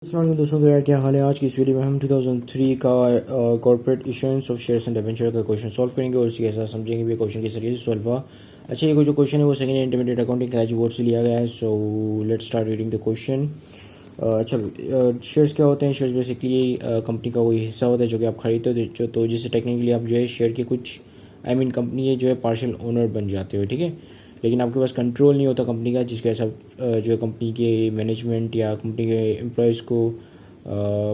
अस्सलाम दोस्तों, तो यार क्या हाल है। आज की इस वीडियो में हम 2003 का corporate issuance of shares and debenture का क्वेश्चन सॉल्व करेंगे और इसी के साथ समझेंगे भी क्वेश्चन किस तरीके से सॉल्व हुआ। अच्छा, ये जो क्वेश्चन है वो second intermediate accounting Karachi board से लिया गया है। So let's start reading the question. अच्छा, शेयर्स क्या होते हैं। शेयर्स बेसिकली कंपनी का वही हिस्सा होता है जो कि आप खरीदते हो, तो जिससे टेक्निकली आप जो है शेयर के कुछ कंपनी है जो है पार्शियल ओनर बन जाते हो, ठीक है। लेकिन आपके पास कंट्रोल नहीं होता कंपनी का, जिसके वजह से आप जो है कंपनी के मैनेजमेंट या कंपनी के एम्प्लॉयज़ को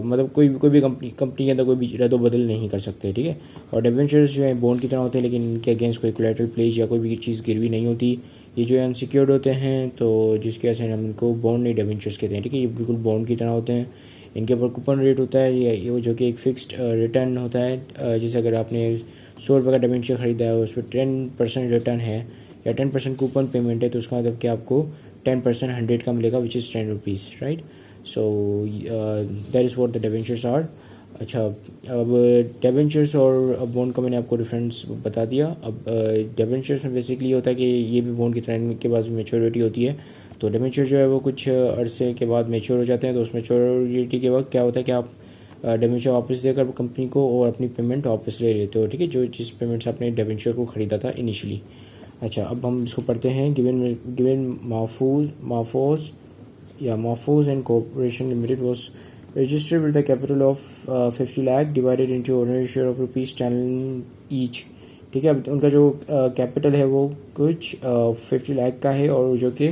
मतलब कोई भी कंपनी के अंदर कोई भी रद्द बदल नहीं कर सकते, ठीक है। और डिबेंचर्स जो है बॉन्ड की तरह होते हैं, लेकिन इनके अगेंस्ट कोई कोलैटरल प्लेज या कोई भी चीज़ गिरवी नहीं होती। ये जो है अनसिक्योर्ड होते हैं, तो जिसकी वजह से हम इनको बॉन्ड नहीं डिबेंचर्स कहते हैं, ठीक है। ये बिल्कुल बॉन्ड की तरह होते हैं। इनके ऊपर कूपन रेट होता है, ये जो कि एक फिक्स्ड रिटर्न होता है। जैसे अगर आपने 100 रुपये का डिबेंचर ख़रीदा है और उस पर 10% रिटर्न है या 10% कूपन पेमेंट है, तो उसका मतलब कि आपको 10% 100 का मिलेगा, which is 10 rupees, right. So that is what the debentures are. अच्छा, अब डिबेंचर्स और बॉन्ड का मैंने आपको डिफरेंस बता दिया। अब डिबेंचर्स में बेसिकली होता है कि ये भी बॉन्ड की तरह इनके पास मेच्योरिटी होती है। तो डिबेंचर जो है वो कुछ अरसे के बाद मेच्योर हो जाते हैं। तो उस मेच्योरिटी के वक्त क्या होता है कि आप डिबेंचर वापस देकर कंपनी को और अपनी पेमेंट वापस ले लेते हो, ठीक है, जो जिस पेमेंट से आपने डिबेंचर को ख़रीदा था इनिशियली। अच्छा, अब हम इसको पढ़ते हैं। Given Mahfouz and Corporation Limited was registered with a capital of 50 lakh divided into ordinary share of rupees 10 each, ठीक है। अब उनका जो कैपिटल है वो कुछ 50 लाख का है और जो कि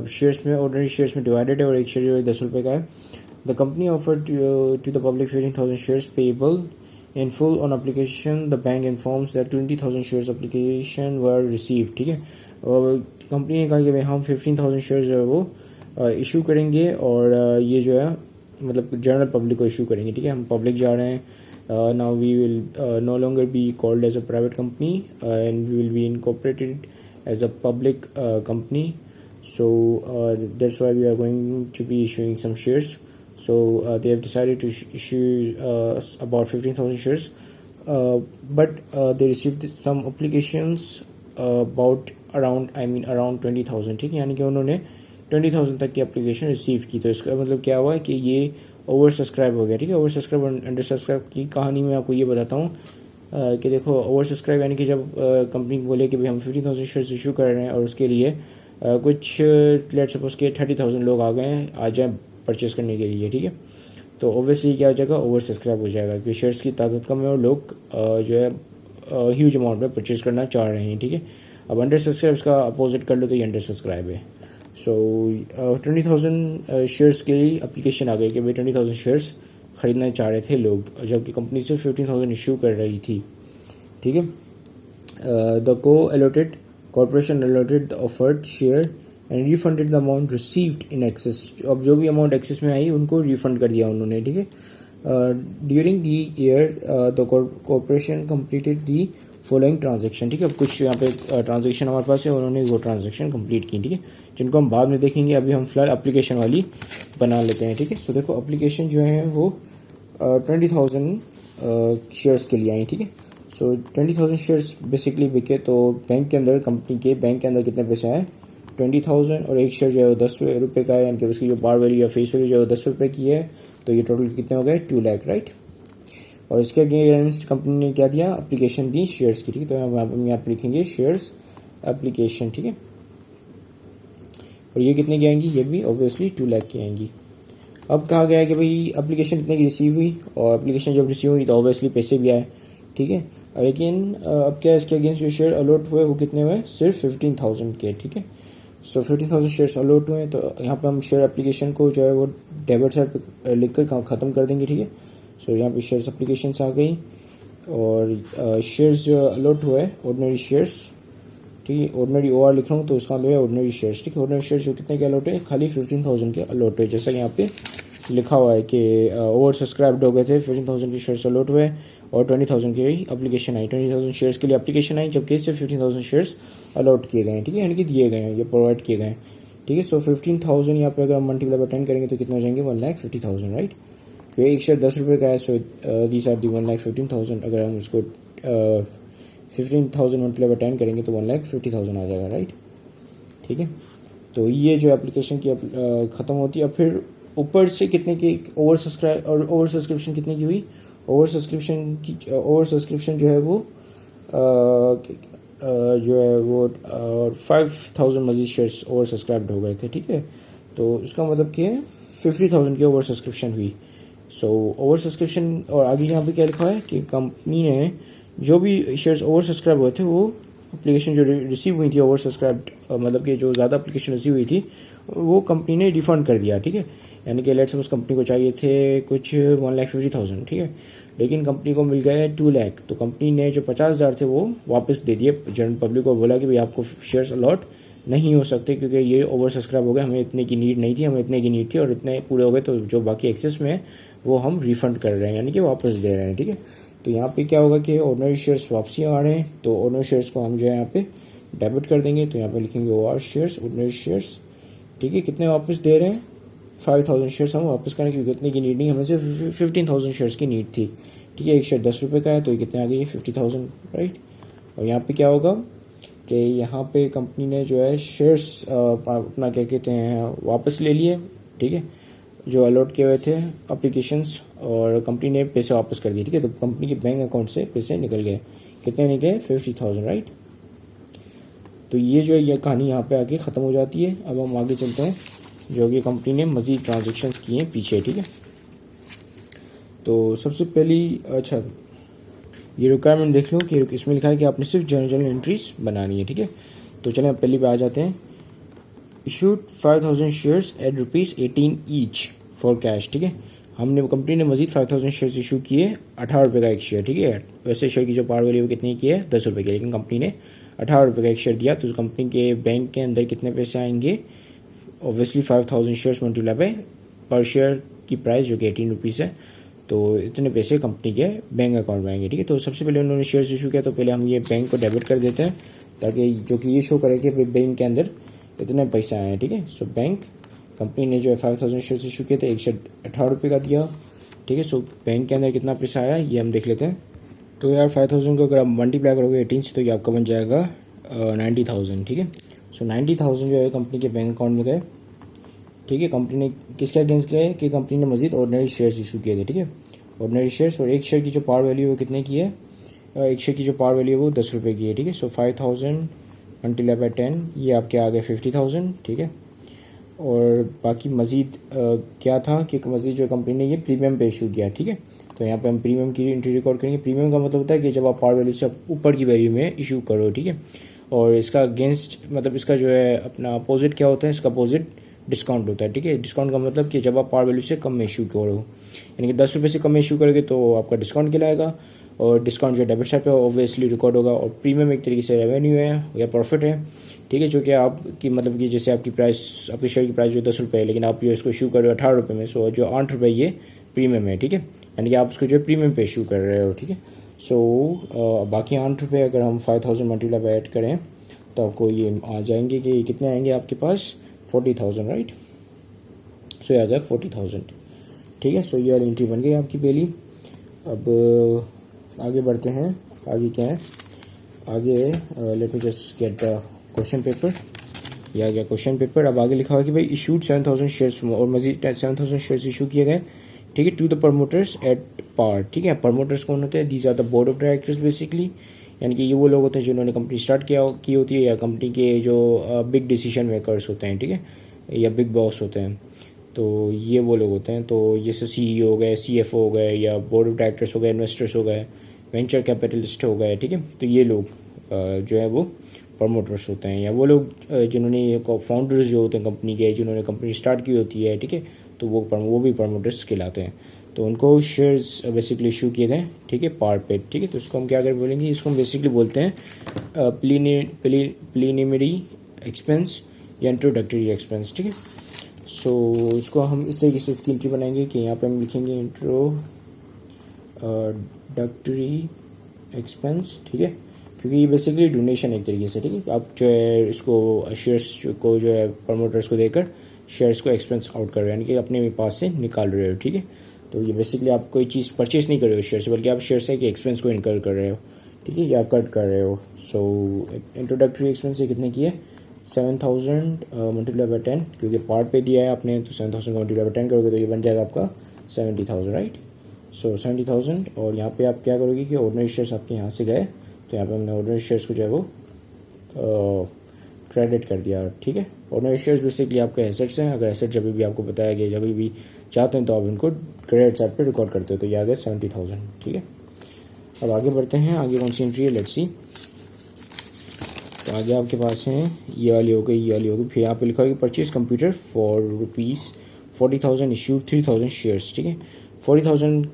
शेयर्स में ऑर्डिनरी शेयर्स में डिवाइडेड है और एक शेयर जो है 10 रुपये का है। The company offered to the public 15,000 shares payable in full on application. The bank informs that 20,000 shares application were received, ठीक है। और कंपनी ने कहा कि भाई हम 15,000 शेयर्स जो है वो इशू करेंगे और ये जो है मतलब जनरल पब्लिक को इशू करेंगे, ठीक है। हम पब्लिक जा रहे हैं। Now we will no longer be called as a private company and we will be incorporated as a public company. So that's why we are going to be issuing some shares. So they have decided to issue about 15,000 shares, but they received some applications about around 20,000, ठीक है। यानी कि उन्होंने 20,000 तक की application receive की। तो इसका मतलब क्या हुआ है कि ये ओवर सब्सक्राइब हो गया, ठीक है। ओवर सब्सक्राइब और अंडर सब्सक्राइब की कहानी मैं आपको ये बताता हूँ कि देखो, ओवर सब्सक्राइब यानी कि जब कंपनी बोले कि भाई हम 15,000 शेयर्स इशू कर रहे हैं और उसके लिए कुछ लेट सपोज के 30,000 लोग आ गए हैं, आ जाए परचेस करने के लिए, ठीक है। तो ऑब्वियसली क्या हो जाएगा, ओवर सब्सक्राइब हो जाएगा क्योंकि शेयर्स की तादाद कम है और लोग जो है ह्यूज अमाउंट में परचेस करना चाह रहे हैं, ठीक है। अब अंडर सब्सक्राइब इसका अपोजिट कर लो तो ये अंडर सब्सक्राइब है। सो 20,000 शेयर्स के लिए अप्लीकेशन आ गई कि भाई 20,000 शेयर्स खरीदना चाह रहे थे लोग, जबकि कंपनी सिर्फ 15,000 इशू कर रही थी, ठीक है। The co allotted corporation allotted the offered share and refunded the amount received in excess. अब जो भी अमाउंट एक्सेस में आई उनको रिफंड कर दिया उन्होंने, ठीक है। During the year the corporation completed the following transaction, ठीक है। अब कुछ यहाँ पे ट्रांजेक्शन हमारे पास है, उन्होंने वो ट्रांजेक्शन कंप्लीट की, ठीक है, जिनको हम बाद में देखेंगे। अभी हम फिलहाल एप्लीकेशन वाली बना लेते हैं, ठीक है। सो देखो, एप्लीकेशन जो है वो 20,000 शेयर्स के लिए आई, ठीक है। सो 20,000 शेयर्स बेसिकली बिके, तो बैंक के अंदर कंपनी के बैंक के अंदर कितने पैसे आए, 20,000, और एक शेयर जो है 10 रुपये का है, यानी कि उसकी जो पार वैल्यू या फेस वैल्यू जो है 10 रुपये की है। तो ये टोटल कितने हो गए, 2 लाख, राइट। और इसके अगेंस्ट कंपनी ने क्या दिया, एप्लीकेशन दी शेयर्स की, ठीक है। तो हम यहाँ पे लिखेंगे शेयर्स एप्लीकेशन, ठीक है। और ये कितने की आएंगी, ये भी ऑब्वियसली 2 लाख की आएंगी। अब कहा गया है कि भाई एप्लीकेशन कितने की रिसीव हुई, और एप्लीकेशन जब रिसीव हुई तो ऑब्वियसली पैसे भी आए, ठीक है। लेकिन अब क्या, इसके अगेंस्ट जो शेयर अलॉट हुए वो कितने हुए, सिर्फ 15,000 के, ठीक है। सो 15,000 शेयर्स अलॉट हुए, तो यहाँ पे हम शेयर एप्लीकेशन को जो है वो डेबिट साइड पे लिखकर ख़त्म कर देंगे, ठीक है। सो यहाँ पे शेयर्स एप्लीकेशन आ गई और शेयर्स जो अलॉट हुए ऑर्डिनरी शेयर्स, ठीक है। ऑर्डिनरी OR लिख रहा हूँ तो उसका मतलब है ऑर्डिनरी शेयर्स, ठीक है। ऑर्डिनरी शेयर्स जो कितने के अलॉट है, खाली 15,000 के अलॉट हुए, जैसा यहाँ पे लिखा हुआ है कि ओवर सब्सक्राइब्ड हो गए थे, 15,000 के शेयर्स अलॉट हुए और 20,000 की एप्लीकेशन आई, 20,000 शेयर्स के लिए एप्लीकेशन आई, जबकि सिर्फ 15,000 शेयर्स अलॉट किए गए हैं, ठीक है, यानी कि दिए गए हैं, ये प्रोवाइड किए गए हैं, ठीक है। सो 15,000 यहाँ पे अगर हम मल्टीप्लाई बाय 10 करेंगे तो कितने हो जाएंगे, 1,50,000, राइट। तो एक शेयर 10 रुपये का है, सो दीज आर दी 1,15,000। अगर हम उसको 15,000 मल्टीप्लाई बाय 10 करेंगे तो 1,50,000 आ जाएगा, राइट, ठीक है। तो ये जो एप्लीकेशन की ख़त्म होती है, अब फिर ऊपर से कितने की ओवर सब्सक्रिप्शन कितने की हुई, ओवर सब्सक्रिप्शन जो है वो जो है वो 5000 मजीद शेयर्स ओवर सब्सक्राइब्ड हो गए थे, ठीक है। तो इसका मतलब कि 50,000 की ओवर सब्सक्रिप्शन हुई। सो ओवर सब्सक्रिप्शन, और आगे यहाँ पे क्या लिखा है कि कंपनी ने जो भी शेयर्स ओवर सब्सक्राइब हुए थे वो एप्लीकेशन जो रिसीव हुई थी ओवर सब्सक्राइब्ड, मतलब कि जो ज़्यादा एप्लीकेशन रिसीव हुई थी वो कंपनी ने रिफंड कर दिया, ठीक है। यानी कि लेट्स सपोज कंपनी को चाहिए थे कुछ 1,50,000, ठीक है, लेकिन कंपनी को मिल गए 2 लाख, तो कंपनी ने जो 50,000 थे वो वापस दे दिए जनरल पब्लिक को, बोला कि भाई आपको शेयर्स अलॉट नहीं हो सकते क्योंकि ये ओवर सब्सक्राइब हो गए, हमें इतने की नीड नहीं थी, हमें इतने की नीड थी और इतने पूरे हो गए, तो जो बाकी एक्सेस में है वो हम रिफंड कर रहे हैं, यानी कि वापस दे रहे हैं, ठीक है। तो यहाँ पे क्या होगा कि ऑर्डिनरी शेयर्स वापसी आ रहे हैं, तो ऑर्डिनरी शेयर्स को हम जो है यहाँ पे डेबिट कर देंगे, तो यहाँ पे लिखेंगे OR शेयर्स, ऑर्डिनरी शेयर्स, ठीक है। कितने वापस दे रहे हैं, 5,000 शेयर्स हम वापस करें क्योंकि इतने की नीड नहीं, हमें सिर्फ 15,000 शेयर्स की नीड थी, ठीक है। एक शेयर 10 रुपये का है, तो ये कितने आ गए, 50,000, राइट। और यहाँ पे क्या होगा कि यहाँ पे कंपनी ने जो है शेयर्स अपना क्या कहते हैं वापस ले लिए, ठीक है, जो अलॉट किए हुए थे एप्लीकेशंस, और कंपनी ने पैसे वापस कर दिए, ठीक है। तो कंपनी के बैंक अकाउंट से पैसे निकल गए, कितने निकले, 50,000, राइट। तो ये जो ये कहानी यहाँ पे आके ख़त्म हो जाती है। अब हम आगे चलते हैं, जो कि कंपनी ने मज़ीद ट्रांजेक्शन्स किए हैं पीछे, ठीक है। तो सबसे पहली, अच्छा ये रिक्वायरमेंट देख लो कि इसमें लिखा है कि आपने सिर्फ जर्नल एंट्रीज बनानी है, ठीक है। तो चलें अब पहली पे आ जाते हैं। Issued 5,000 shares at ₹18 each for cash, ठीक है। हमने कंपनी ने मजीद 5,000 शेयर्स इशू किए, 18 रुपये का एक शेयर, ठीक है। वैसे शेयर की जो पार वैल्यू कितनी की है, 10 रुपये की, लेकिन कंपनी ने 18 रुपये का एक शेयर दिया, तो उस कंपनी के बैंक के अंदर कितने पैसे आएंगे, ऑब्वियसली 5,000 शेयर्स मल्टीप्लाई बाय पर शेयर की प्राइस जो कि 18 रुपीज़ है, तो इतने पैसे कंपनी के बैंक अकाउंट में आएंगे, ठीक है। तो सबसे पहले उन्होंने शेयर्स इशू किया, तो पहले हम ये बैंक को डेबिट कर देते हैं ताकि जो कि ये शो करे कि बैंक के अंदर इतने पैसे आए हैं, ठीक है। सो बैंक, कंपनी ने जो है 5,000 शेयर्स इशू किए थे, एक शेयर 18 रुपये का दिया, ठीक है। सो बैंक के अंदर कितना पैसा आया ये हम देख लेते हैं। तो यार 5,000 को अगर आप मल्टीप्लाई करोगे 18 से तो ये आपका बन जाएगा 90,000, ठीक है। सो 90,000 जो है कंपनी के बैंक अकाउंट में गए, ठीक है। कंपनी ने किसके अगेंस्ट गए कि कंपनी ने मजीद ऑर्डिनरी शेयर्स इशू किए थे, ठीक है, ऑर्डिनरी शेयर्स। और एक शेयर की जो पार वैल्यू है वो कितने की है, एक शेयर की जो पार वैल्यू है वो 10 रुपये की है, ठीक है। सो 5,000 मल्टीप्लाई बाय 10 ये आपके आ गए 50,000, ठीक है। और बाकी मज़ीद क्या था कि मज़ीद जो कंपनी ने ये प्रीमियम पे इशू किया, ठीक है। तो यहाँ पे हम प्रीमियम की एंट्री रिकॉर्ड करेंगे। प्रीमियम का मतलब होता है कि जब आप पार वैल्यू से ऊपर की वैल्यू में इशू करो, ठीक है। और इसका अगेंस्ट मतलब इसका जो है अपना अपोजिट क्या होता है, इसका अपोजिट डिस्काउंट होता है, ठीक है। डिस्काउंट का मतलब कि जब आप पार वैल्यू से कम में इशू करो, यानी कि 10 रुपये से कम में इशू करोगे तो आपका डिस्काउंट कहलाएगा, और डिस्काउंट जो डेबिट साइड पे ऑब्वियसली रिकॉर्ड होगा। और प्रीमियम एक तरीके से रेवेन्यू है या प्रॉफिट है, ठीक है, जो कि आपकी मतलब कि जैसे आपकी प्राइस, आपकी शेयर की प्राइस जो 10 रुपये है, लेकिन आप जो इसको इशू कर रहे हो 18 रुपये में, सो जो 8 रुपये ये प्रीमियम है, ठीक है, यानी कि आप उसको जो है प्रीमियम पे इशू कर रहे हो, ठीक है। सो बाकी 8 रुपये अगर हम 5,000 मल्टीप्लाई बाय ऐड करें तो आपको ये आ जाएंगे कि कितने आएंगे आपके पास, 40,000, राइट। सो ये आ गया 40,000, ठीक है। सो ये वाली एंट्री बन गई आपकी पहली। अब आगे बढ़ते हैं, आगे क्या है, आगे let me just get the question paper, ये आ गया क्वेश्चन पेपर। अब आगे लिखा हुआ कि भाई इशूड 7,000 शेयर्स और मजीद 7,000 शेयर्स इशू किए गए, ठीक है, to the promoters at par, ठीक है। प्रमोटर्स कौन होते हैं, these are the board of directors basically, यानी कि ये वो लोग होते हैं जिन्होंने कंपनी स्टार्ट की होती है, या कंपनी के जो बिग डिसीजन मेकर्स होते हैं, ठीक है, या बिग बॉस होते हैं, तो ये वो लोग होते हैं। तो जैसे CEO हो गए, CFO हो गए, या बोर्ड ऑफ डायरेक्टर्स हो गए, इन्वेस्टर्स हो गए, वेंचर कैपिटलिस्ट हो गए, ठीक है। तो ये लोग जो है वो प्रमोटर्स होते हैं, या वो लोग जिन्होंने फाउंडर्स जो होते हैं कंपनी के, जिन्होंने कंपनी स्टार्ट की होती है, ठीक है, तो वो भी प्रमोटर्स कहलाते हैं। तो उनको शेयर्स बेसिकली इशू किए गए, ठीक है, पार पे, ठीक है। तो इसको हम क्या कर बोलेंगे, इसको हम बेसिकली बोलते हैं प्रीलिमिनरी एक्सपेंस या इंट्रोडक्टरी एक्सपेंस, ठीक है। सो इसको हम इस तरीके से इसकी एंट्री बनाएंगे कि यहाँ पे हम लिखेंगे इंट्रोडक्टरी एक्सपेंस, ठीक है, क्योंकि ये बेसिकली डोनेशन एक तरीके से, ठीक है। आप जो है इसको शेयर्स को जो है प्रमोटर्स को देकर शेयर्स को एक्सपेंस आउट कर रहे हो, यानी कि अपने पास से निकाल रहे हो, ठीक है। तो ये बेसिकली आप कोई चीज़ परचेस नहीं कर रहे हो शेयर से, बल्कि आप शेयर से कि एक्सपेंस को इनकर कर रहे हो, ठीक है, या कट कर रहे हो। सो इंट्रोडक्टरी एक्सपेंस ये कितने की है, 7,000 मल्टीप्लाई बाई 10, क्योंकि पार्ट पे दिया है आपने, तो 7,000 का मल्टीप्लाई बाई 10 करोगे तो ये बन जाएगा आपका 70,000, राइट। सो 70,000, और यहाँ पे आप क्या करोगे कि ऑर्डिनरी शेयर्स आपके यहाँ से गए, तो यहाँ पे हमने ऑर्डिनरी शेयर्स को जो है वो क्रेडिट कर दिया, ठीक है। ऑर्डिनरी शेयर्स बेसिकली आपके एसेट्स हैं। अगर एसेट जब भी आपको बताया गया, जब भी चाहते हैं तो आप इनको क्रेडिट साइड पे रिकॉर्ड करते हो, तो ये आ गया 70,000, ठीक है। अब आगे बढ़ते हैं, आगे कौन सी एंट्री है, लेट्स सी। तो आगे आपके पास है ये वाली हो गई, ये वाली हो गई। फिर यहाँ पे लिखा होगा purchase computer for ₹40,000 issued 3,000 shares, ठीक है। 40,000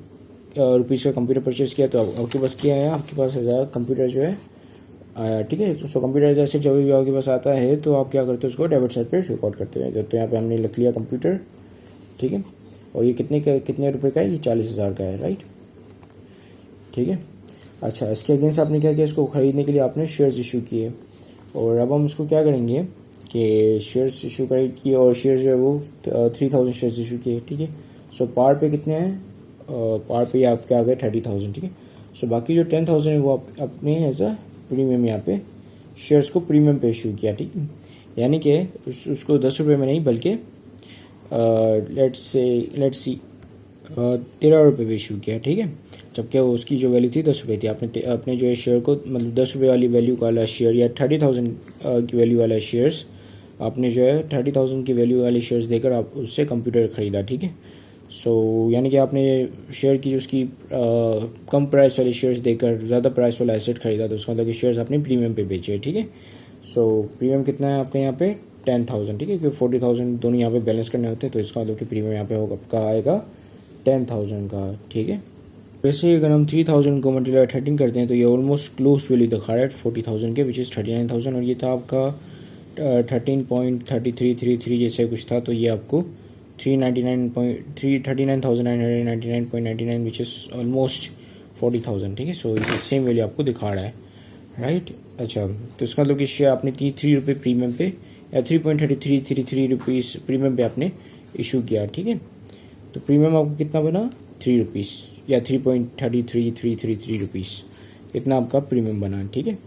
रुपीज़ का कंप्यूटर परचेज किया, तो आपके पास क्या है, आपके पास कंप्यूटर जो है आया, ठीक है। तो कंप्यूटर जैसे जब भी आपके पास आता है तो आप क्या करते हो, उसको डेबिट साइड पे रिकॉर्ड करते हैं। तो यहाँ पे हमने लिख लिया कंप्यूटर, ठीक है। और ये कितने रुपए का है, ये 40,000 का है, राइट, ठीक है। अच्छा, इसके अगेंस्ट आपने क्या किया, इसको खरीदने के लिए आपने शेयर्स इशू किए। और अब हम इसको क्या करेंगे कि शेयर्स इशू किए, और शेयर्स जो है वो 3,000 शेयर्स इशू किए, ठीक है। सो पार पे कितने हैं, पार पे आपके आ गए 30,000, ठीक है। सो बाकी जो 10,000 है वो अपने एज अ प्रीमियम यहाँ पे शेयर्स को प्रीमियम पे इशू किया, ठीक है। यानी कि उसको 10 रुपये में नहीं, बल्कि लेट्स सी 13 रुपये पे इशू किया, ठीक है। जबकि उसकी जो वैल्यू थी 10 रुपये थी। आपने जो है शेयर को, मतलब 10 रुपये वाली वैल्यू वाला शेयर या 30,000 की वैल्यू वाला शेयर्स, आपने जो है 30,000 की वैल्यू वाले शेयर्स देकर आप उससे कंप्यूटर खरीदा, ठीक है। सो यानी कि आपने शेयर की जो उसकी कम प्राइस वाले शेयर्स देकर ज़्यादा प्राइस वाला एसेट खरीदा, तो उसका मतलब कि शेयर्स आपने प्रीमियम पे बेचे, ठीक है। सो प्रीमियम कितना है आपके यहाँ पे 10,000, ठीक है, क्योंकि 40,000 दोनों यहाँ पे बैलेंस करने होते हैं, तो इसका मतलब कि प्रीमियम यहाँ पे होगा आपका आएगा 10,000 का, ठीक है। वैसे अगर हम 3,000 को मल्टीप्लाई 13 करते हैं तो ये ऑलमोस्ट क्लोज वैल्यू दिखा रहा है 40,000 के, विच इज़ 39,000, और ये था आपका 13.3333 जैसे कुछ था, तो ये आपको 39,999.99, विच इज़ ऑलमोस्ट 40,000, ठीक है। सो ये सेम वैल्यू आपको दिखा रहा है, राइट। अच्छा, तो इसका मतलब कि शेयर आपने 3 रुपये प्रीमियम पे या 3.3333 रुपीज़ प्रीमियम पे आपने इशू किया, ठीक है। तो प्रीमियम आपको कितना बना, 3 रुपीज़ या 3.33333 रुपीज़, इतना आपका प्रीमियम बना, ठीक है।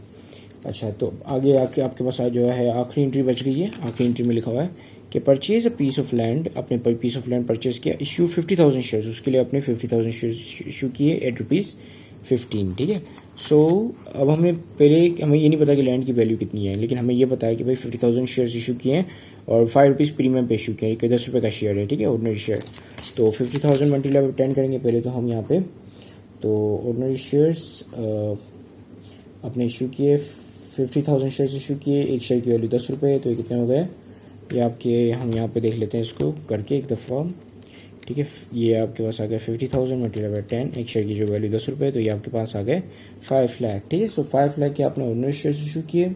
अच्छा, तो आगे आके आपके पास जो है आखिरी एंट्री बच गई है। आखिरी एंट्री में लिखा हुआ है कि purchase a piece of land, अपने पीस ऑफ लैंड परचेज किया, इशू 50,000 शेयर्स, उसके लिए आपने 50,000 शेयर्स इशू किए ₹8.15, ठीक है। सो अब हमें ये नहीं पता कि लैंड की वैल्यू कितनी है, लेकिन हमें ये पता है कि भाई 50,000 शेयर्स इशू किए हैं और ₹5 प्रीमियम पे इशू किए हैं, 10 रुपये का शेयर है, ठीक है, ऑर्डिनरी शेयर। तो 50,000 मल्टीप्लाई बाई 10 करेंगे पहले तो हम यहाँ पे, तो ऑर्डिनरी शेयर्स अपने इशू किए, 50,000 शेयर्स इशू किए, एक शेयर की वैल्यू 10 रुपये, तो ये कितने हो गए, ये आपके, हम यहाँ पे देख लेते हैं इसको करके एक दफ़ा, ठीक है। ये आपके पास आ गया 50,000 मल्टीप्लाई बाई 10, एक शेयर की जो वैल्यू 10 रुपये, तो ये आपके पास आ गए 5 लाख, ठीक है। सो 5 लाख के आपने ऑर्डिनरी शेयर्स इशू किए,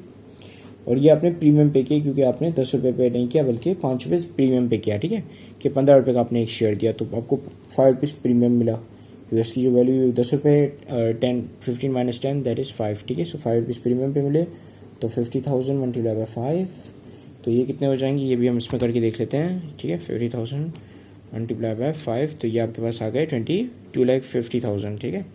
और ये आपने प्रीमियम पे किया, क्योंकि आपने 10 रुपये पे नहीं किया बल्कि 5 रुपये प्रीमियम पे किया, ठीक है, कि 15 रुपये का आपने एक शेयर दिया, तो आपको ₹5 प्रीमियम मिला, क्योंकि इसकी जो वैल्यू 10 रुपये, 15 माइनस 10 दैट इज़ 5, ठीक है। सो ₹5 प्रीमियम पे मिले, तो 50,000 मल्टीप्लाई बाई 5, तो ये कितने हो जाएंगे, ये भी हम इसमें करके देख लेते हैं, ठीक है। 50,000 मल्टीप्लाई बाई 5, तो ये आपके पास आ गए 2,50,000, ठीक है।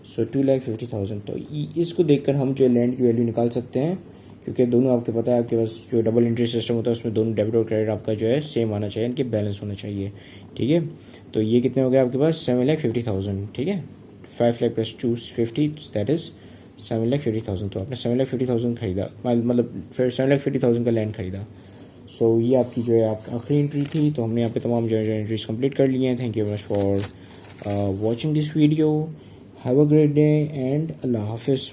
सो 2,50,000, तो इसको देखकर हम जो लैंड की वैल्यू निकाल सकते हैं, क्योंकि दोनों आपके पता है, आपके पास जो डबल एंट्री सिस्टम होता है उसमें दोनों डेबिट और क्रेडिट आपका जो है सेम आना चाहिए, इनके बैलेंस होना चाहिए, ठीक है। तो ये कितने हो गए आपके पास 7,50,000, ठीक है। 5 लाख प्लस 250 दैट इज़ 7,50,000, तो आपने 7,50,000 खरीदा, मतलब फिर 7,50,000 का लैंड खरीदा। सो ये आपकी जो है आपकी आखिरी एंट्री थी। तो हमने यहाँ पे तमाम जो एंट्रीज कंप्लीट कर लिए हैं। Thank you very much for watching this video. Have a great day and अल्लाह हाफिज़।